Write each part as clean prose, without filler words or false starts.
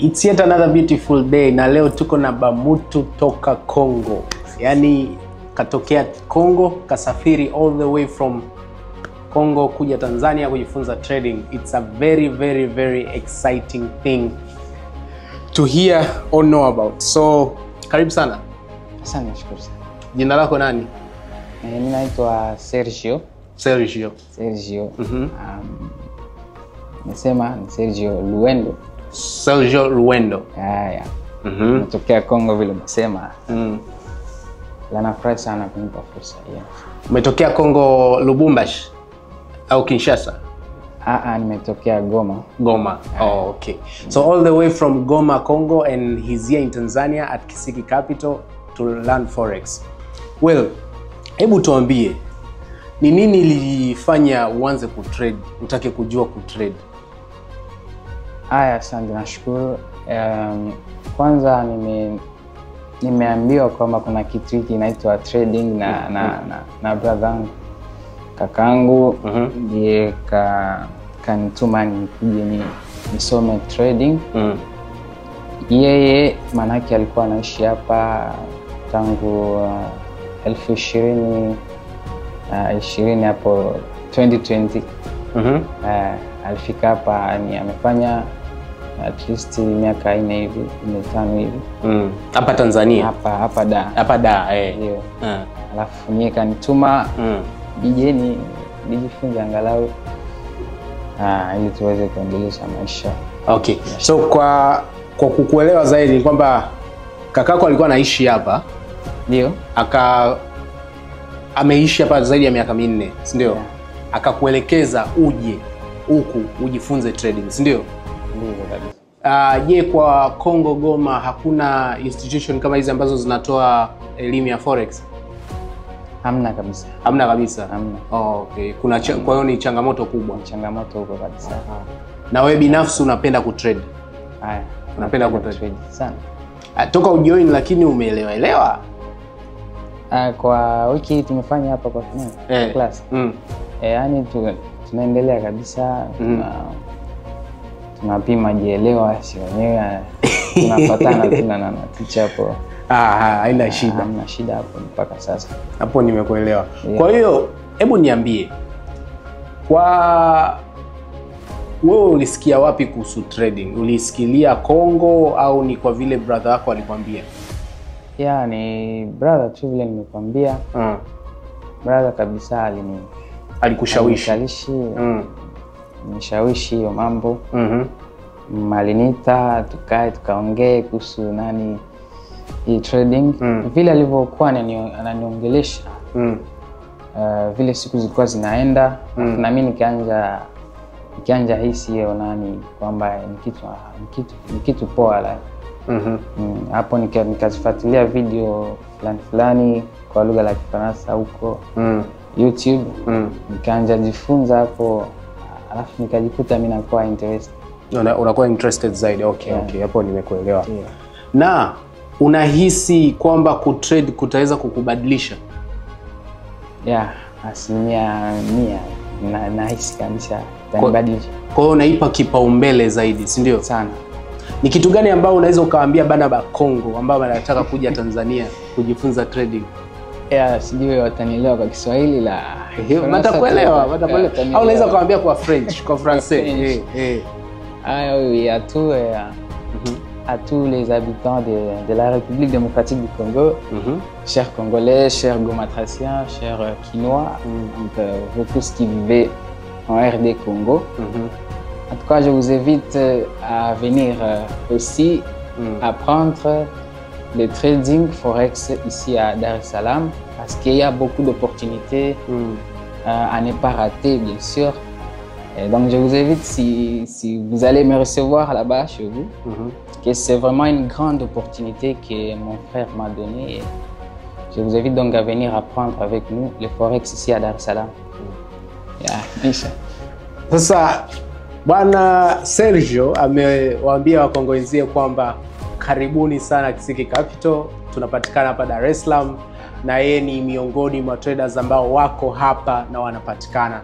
It's yet another beautiful day na leo tuko na Bamutu toka Congo. Yani katokea Congo, kasafiri all the way from Congo kuja Tanzania kujifunza trading. It's a very exciting thing to hear or know about. So, karibu sana. Asante, nashukuru sana. Jina lako nani? Mimi naitwa Sergio. Sergio. Nasema ni Sergio Luendo. Sergio Luendo. Yeah. Natokea Congo vile nasema. Nafurahi sana kunipa fursa hii. Umetokea Congo Lubumbashi au Kinshasa? Nimetokea Goma. Goma. Oh, okay. So all the way from Goma, Congo, and he's here in Tanzania at Kisiki Capital to learn Forex. Well, hebu tuambie, ni nini ilifanya uanze kutrade, utake kujua kutrade? Asante, nashukuru. Kwanza nimeambiwa kwamba kuna kitu hiki inaitwa trading na brother wangu. Kakaangu ndiye kanituma nikuje nisome trading. Yeye manake alikuwa anaishi hapa tangu 2020 hapo 2020. Alifika hapa amefanya at least miaka 4 hivi, 5 hivi. Hapa Tanzania? Hapa da. Ndio. Alafu yeye kanituma nijifunze angalau ili tuweze kuendeleza maisha. Okay. Yeah. So kwa kukuelewa zaidi kwamba kakako alikuwa anaishi hapa. Ndio. Ameishi hapa zaidi ya miaka 4, si ndio? Yeah. Akakuelekeza uje huku ujifunze trading, si ndio? Ndio kabisa. Je, kwa Congo Goma hakuna institution kama hizi ambazo zinatoa elimu ya forex? Hamna kabisa. Hamna kabisa. Hamna. Okay. Kwa hiyo ni changamoto kubwa. Changamoto huko kabisa. Na wewe binafsi unapenda kutrade? Unapenda kutrade sana. Toka ujoin lakini umeelewa? Kwa wiki tumefanya hapa kwa class. Yani tunaendelea kabisa. Tunapima jielewa si wenyewe. Tunapatana tena na teacher hapo. Haina shida. Hamna shida hapo mpaka sasa. Hapo nimekuelewa. Yeah. Kwa hiyo hebu niambie, kwa wewe ulisikia wapi kuhusu trading? Ulisikilia Congo au ni kwa vile brother wako alikwambia? Ni brother tu vile nimekwambia. Brother kabisa alikushawishi. Nishawishi hiyo mambo. Malinita tukaongee kuhusu hii trading. Vile alivyokuwa ananiongelesha. Vile siku zilikuwa zinaenda, na mimi nikaanza hisi hiyo kwamba ni kitu poa la. Hapo nikazifuatilia video fulani kwa lugha la Kifaransa huko YouTube. Nikaanza jifunza hapo, alafu nikajikuta mimi nakuwa interested. Unakuwa interested zaidi. Okay. Hapo nimekuelewa. Na unahisi kwamba kutrade kutaweza kukubadilisha? 100% nahisi kabisa itanibadilisha. Kwa hiyo unaipa kipaumbele zaidi, si ndio? Sana. Ni kitu gani ambao unaweza ukawaambia bana ba Congo ambao wanataka kuja Tanzania kujifunza trading? Sijui watanielewa kwa Kiswahili la. Watakuelewa. Au unaweza kuwaambia kwa French, kwa Français. À tous les habitants de la République démocratique du Congo, chers Congolais, chers Gomatraciens, chers Quinois, vous tous qui vivez en RD Congo. En tout cas, je vous invite à venir aussi apprendre le trading forex ici à Dar es Salaam, parce qu'il y a beaucoup d'opportunités à ne pas rater, bien sûr. Et donc, je vous invite, si vous allez me recevoir là-bas chez vous, que c'est vraiment une grande opportunité que mon frère m'a donnée. Je vous invite donc à venir apprendre avec nous le forex ici à Dar es Salaam. Sasa bwana Sergio amewaambia Wakongo wenzie kwamba karibuni sana Kisiki Capital. Tunapatikana hapa Dar es Salaam na yeye ni miongoni mwa traders ambao wako hapa na wanapatikana.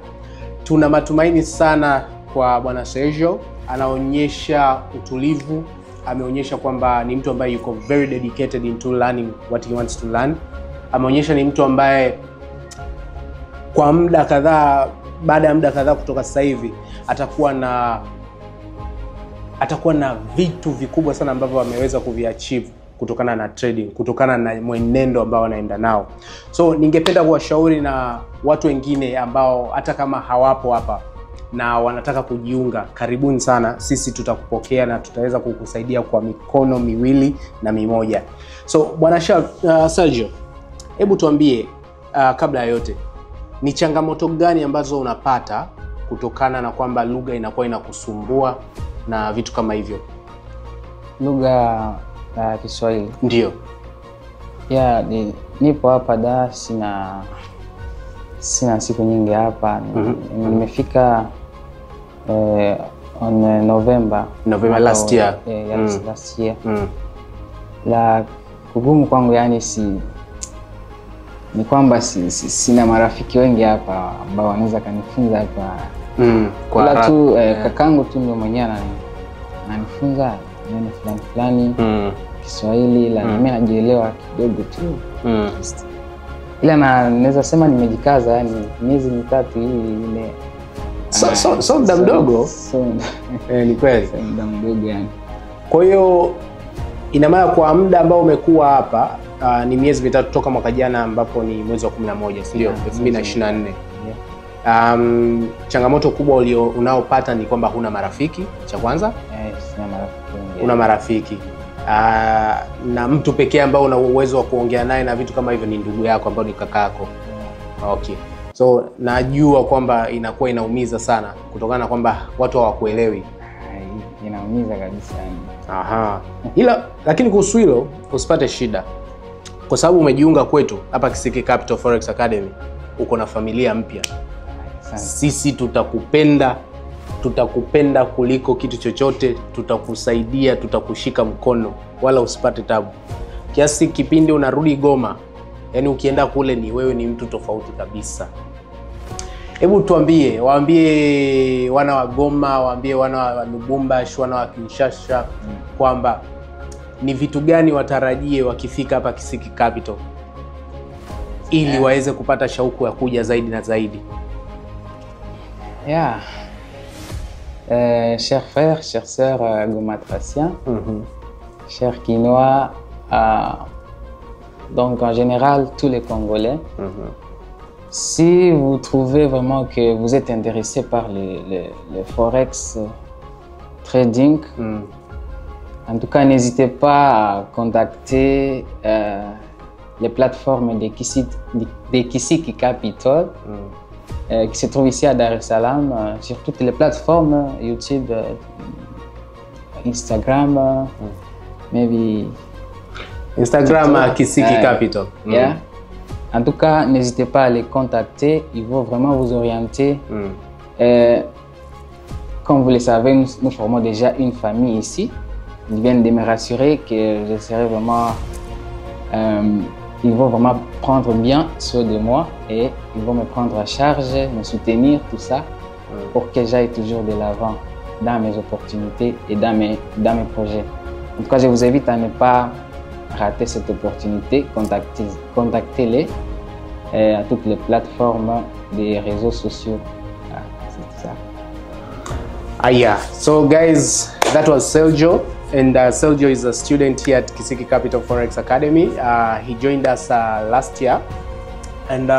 Tuna matumaini sana kwa bwana Sergio, anaonyesha utulivu, ameonyesha kwamba ni mtu ambaye yuko very dedicated into learning what he wants to learn. Ameonyesha ni mtu ambaye kwa muda kadhaa, baada ya muda kadhaa kutoka sasa hivi atakuwa na vitu vikubwa sana ambavyo ameweza kuviachieve kutokana na trading, kutokana na mwenendo ambao anaenda nao. So ningependa kuwashauri na watu wengine ambao hata kama hawapo hapa na wanataka kujiunga, karibuni sana. Sisi tutakupokea na tutaweza kukusaidia kwa mikono miwili na mimoja. So bwana Sergio, hebu tuambie kabla ya yote, ni changamoto gani ambazo unapata kutokana na kwamba lugha inakuwa inakusumbua na vitu kama hivyo? Lugha ya Kiswahili. Ndio. Yeah, nipo hapa Dar, sina siku nyingi hapa. Nimefika on November last year. Last year. La kugumu kwangu yani ni kwamba sina marafiki wengi hapa ambao wanaweza kanifunza hapa. Kwa tu kakangu tu ndio mwenyewe ananifunza neno fulani Kiswahili, la mimi najielewa kidogo tu. Ila naweza sema nimejikaza, yani miezi mitatu hii ile. So muda mdogo. Ni kweli. Muda mdogo yani. Kwa hiyo ina maana kwa muda ambao umekuwa hapa ni miezi mitatu toka mwaka jana ambapo ni mwezi wa 11, ndio 2024. Changamoto kubwa unaopata ni kwamba huna marafiki, cha kwanza? Sina marafiki wengi. Una marafiki. Na mtu pekee ambao una uwezo wa kuongea naye na vitu kama hivyo ni ndugu yako ambao ni kakako. Okay. So najua kwamba inakuwa inaumiza sana kutokana na kwamba watu hawakuelewi. Inaumiza kabisa yani. Aha. Lakini kuhusu hilo usipate shida. Kwa sababu umejiunga kwetu hapa Kisiki Capital Forex Academy, uko na familia mpya. Sisi tutakupenda kuliko kitu chochote, tutakusaidia, tutakushika mkono, wala usipate tabu. Kiasi kipindi unarudi Goma, yani ukienda kule ni wewe ni mtu tofauti kabisa. Hebu tuambie, waambie wana wa Goma, waambie wana wa Lubumbashi, wana wa Kinshasa kwamba ni vitu gani watarajie wakifika hapa Kisiki Capital ili waweze kupata shauku ya kuja zaidi na zaidi. Yeah. Chers frères, chers sœurs gomatraciens, chers Kinois, donc en général tous les Congolais, si vous trouvez vraiment que vous êtes intéressé par le forex trading, en tout cas n'hésitez pas à contacter les plateformes de Kisiki Capital, qui se trouve ici à Dar es Salaam, sur toutes les plateformes, YouTube, Instagram, maybe... Instagram, Kisiki Capital. Yeah. En tout cas, n'hésitez pas à les contacter, ils vont vraiment vous orienter. Comme vous le savez, nous formons déjà une famille ici. Ils viennent de me rassurer que je serai vraiment... ils vont vraiment prendre bien soin de moi et ils vont me prendre à charge, me soutenir, tout ça, pour que j'aille toujours de l'avant dans mes opportunités et dans mes projets. En tout cas, je vous invite à ne pas rater cette opportunité. Contactez-les à toutes les plateformes des réseaux sociaux. C'est ça. Yeah. So guys, that was Sergio. And Sergio is a student here at Kisiki Capital Forex Academy. He joined us last year, and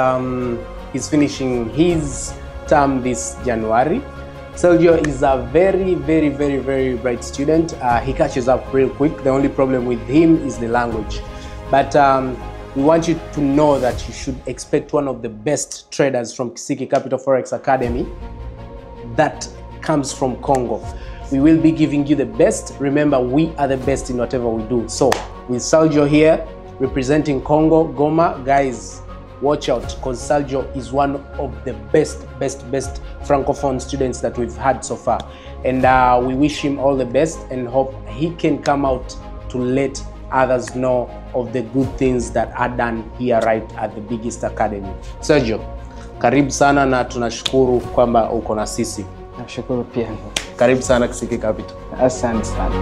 he's finishing his term this January. Sergio is a very, very, very, very bright student. He catches up real quick. The only problem with him is the language. But we want you to know that you should expect one of the best traders from Kisiki Capital Forex Academy that comes from Congo. We will be giving you the best. Remember, we are the best in whatever we do. So, with Sergio here, representing Congo, Goma, guys, watch out, because Sergio is one of the best Francophone students that we've had so far. And we wish him all the best and hope he can come out to let others know of the good things that are done here right at the biggest academy. Sergio, karibu sana na tunashukuru kwamba uko na sisi. Nashukuru pia. Karibu sana Kisiki Capital. Asante sana.